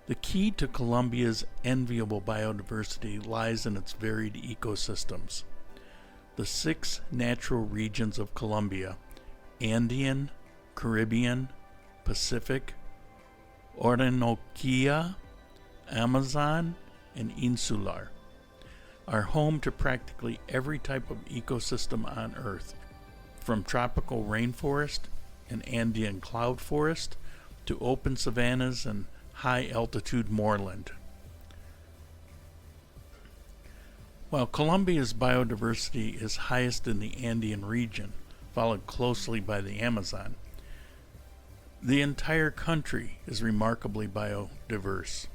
The key to Colombia's enviable biodiversity lies in its varied ecosystems. The 6 natural regions of Colombia, Andean, Caribbean, Pacific, Orinoquia, Amazon, and Insular, are home to practically every type of ecosystem on Earth, from tropical rainforest and Andean cloud forest to open savannas and high-altitude moorland. While Colombia's biodiversity is highest in the Andean region, followed closely by the Amazon, the entire country is remarkably biodiverse.